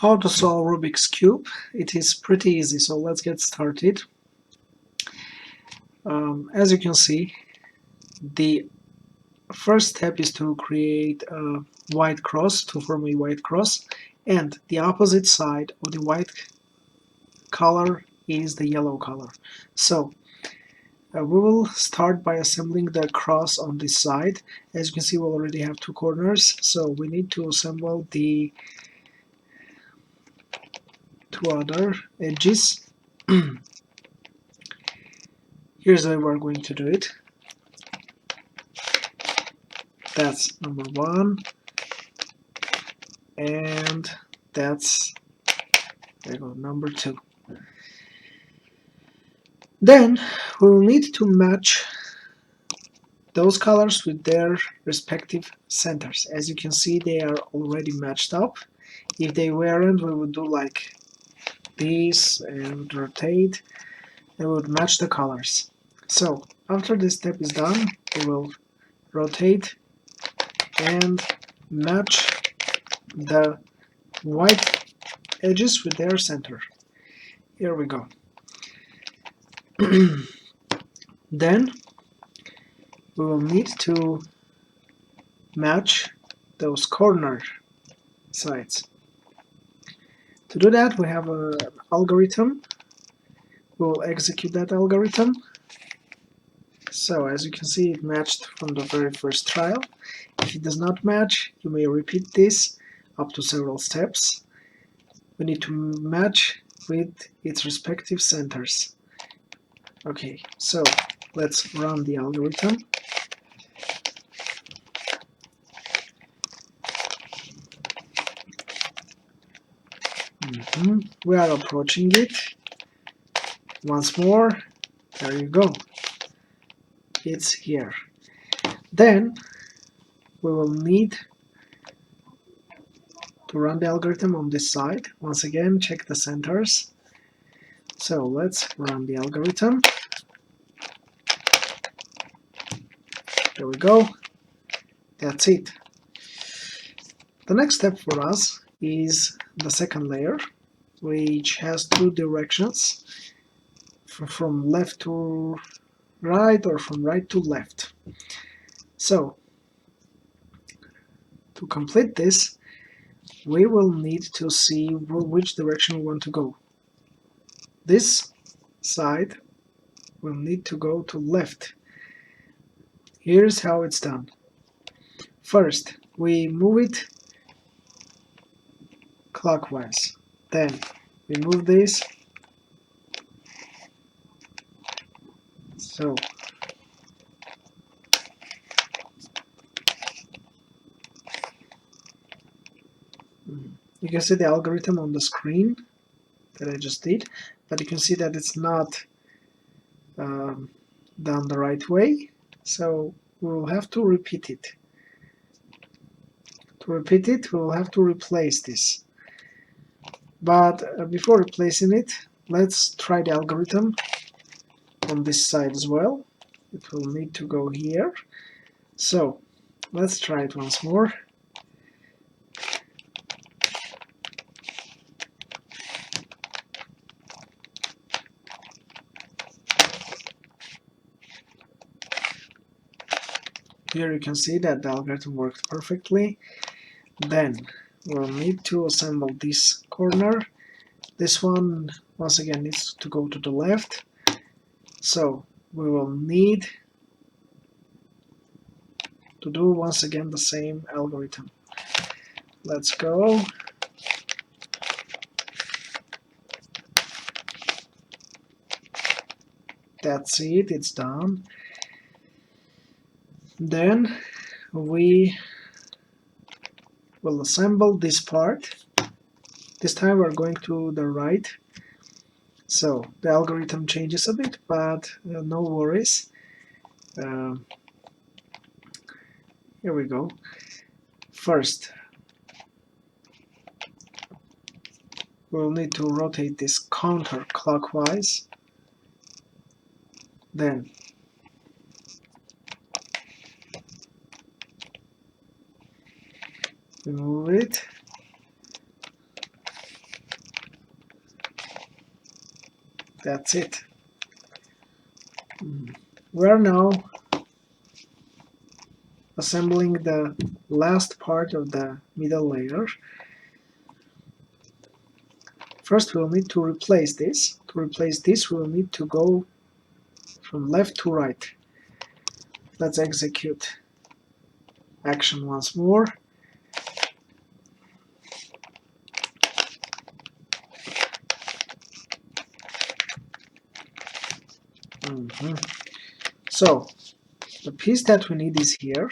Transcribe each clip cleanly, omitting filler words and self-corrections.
How to solve Rubik's Cube? It is pretty easy, so let's get started. As you can see, the first step is to create a white cross, to form a white cross, and the opposite side of the white color is the yellow color. So we will start by assembling the cross on this side. As you can see, we already have two corners, so we need to assemble the two other edges. Here's how we're going to do it. That's number one, and that's, there you go, number two. Then we will need to match those colors with their respective centers. As you can see, they are already matched up. If they weren't, we would do like this and rotate, and we would match the colors. So after this step is done, we will rotate and match the white edges with their center. Here we go. Then we will need to match those corner sides. To do that, we have an algorithm. We will execute that algorithm. So as you can see, it matched from the very first trial. If it does not match, you may repeat this up to several steps. We need to match with its respective centers. Okay, so let's run the algorithm. We are approaching it. Once more, there you go. It's here. Then we will need to run the algorithm on this side. Once again, check the centers. So let's run the algorithm. There we go. That's it. The next step for us is the second layer, which has two directions, from left to right or from right to left. So to complete this, we will need to see which direction we want to go. This side will need to go to left. Here's how it's done. First, we move it clockwise. Then we move this. So you can see the algorithm on the screen that I just did, but you can see that it's not done the right way, so we will have to repeat it. To repeat it, we will have to replace this. But before replacing it, let's try the algorithm on this side as well. It will need to go here. So let's try it once more. Here you can see that the algorithm worked perfectly. Then we'll need to assemble this corner. This one, once again, needs to go to the left. So we will need to do once again the same algorithm. Let's go. That's it, it's done. Then we will assemble this part. This time we're going to the right. So the algorithm changes a bit, but no worries. Here we go. First, we'll need to rotate this counter-clockwise. Then we move it. That's it. We are now assembling the last part of the middle layer. First we'll need to replace this. To replace this we'll need to go from left to right. Let's execute action once more. So the piece that we need is here,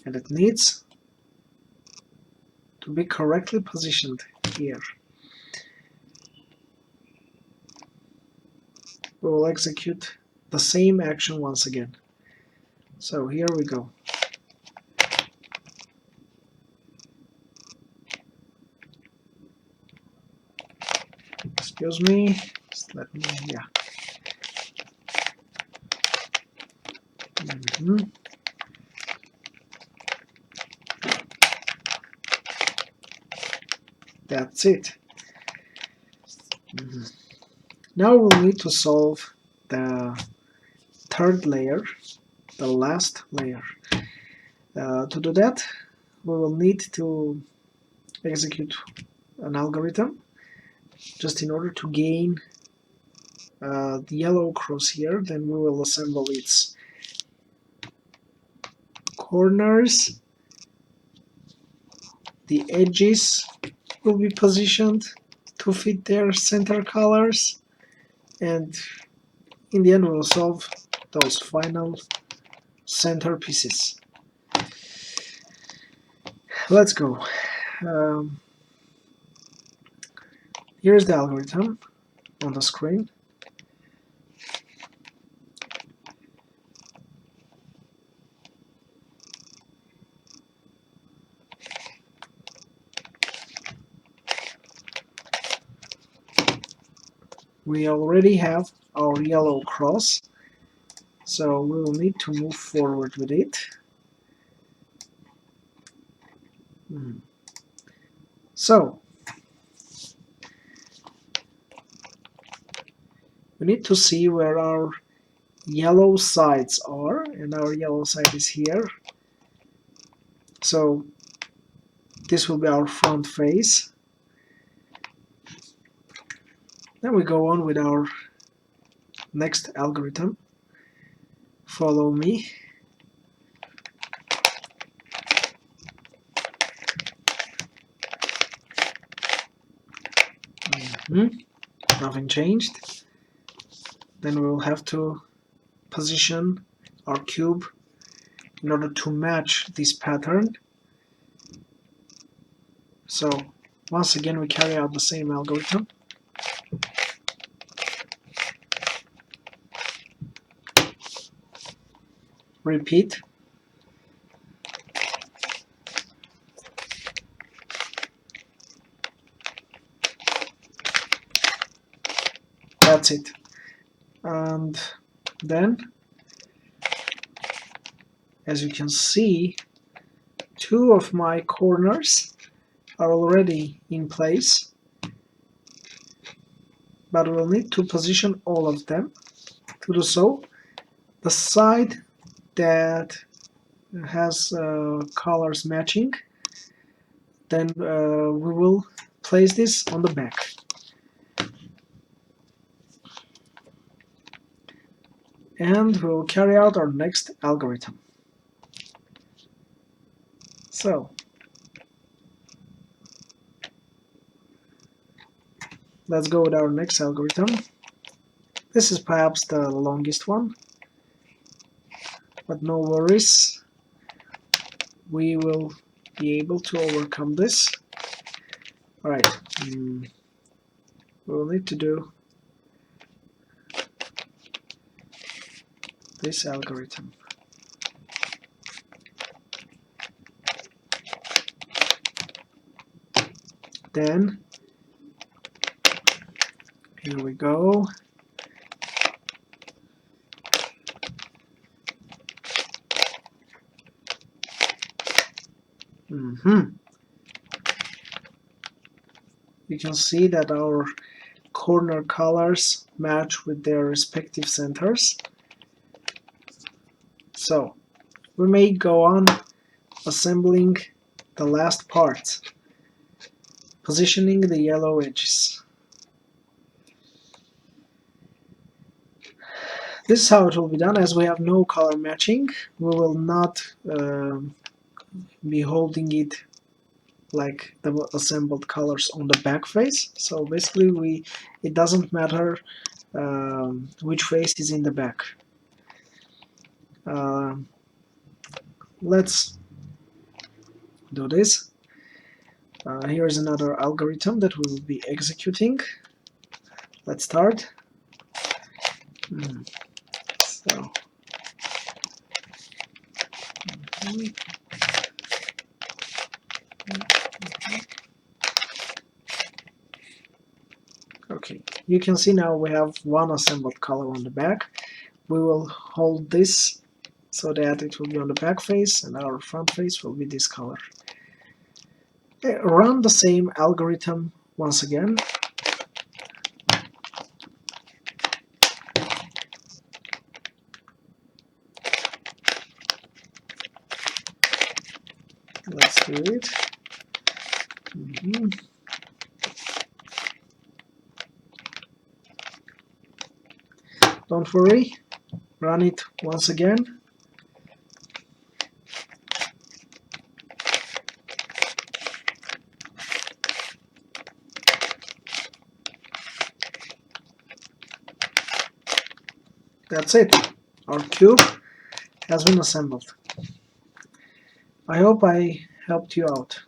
and it needs to be correctly positioned here. We will execute the same action once again. So here we go. Excuse me, just let me, yeah. That's it. Now we'll need to solve the third layer, the last layer. To do that, we will need to execute an algorithm just in order to gain the yellow crosshair. Then we will assemble its corners. The edges will be positioned to fit their center colors, and in the end we will solve those final center pieces. Let's go. Here's the algorithm on the screen. We already have our yellow cross, so we will need to move forward with it. So we need to see where our yellow sides are, and our yellow side is here. So this will be our front face. Then we go on with our next algorithm. Follow me. Nothing changed. Then we will have to position our cube in order to match this pattern. So once again we carry out the same algorithm. Repeat. That's it. And then, as you can see, two of my corners are already in place, but we'll need to position all of them. To do so, the side that has colors matching, then we will place this on the back. And we will carry out our next algorithm. So let's go with our next algorithm. This is perhaps the longest one, but no worries. We will be able to overcome this. Alright, we will need to do this algorithm. Then, here we go. you can see that our corner colors match with their respective centers. So we may go on assembling the last part, positioning the yellow edges. This is how it will be done. As we have no color matching, we will not be holding it like the assembled colors on the back face. So basically it doesn't matter which face is in the back. Let's do this. Here is another algorithm that we will be executing. Let's start. So okay, you can see now we have one assembled color on the back. We will hold this so that it will be on the back face and our front face will be this color. Run the same algorithm once again. Let's do it. Don't worry, run it once again. That's it. Our cube has been assembled. I hope I helped you out.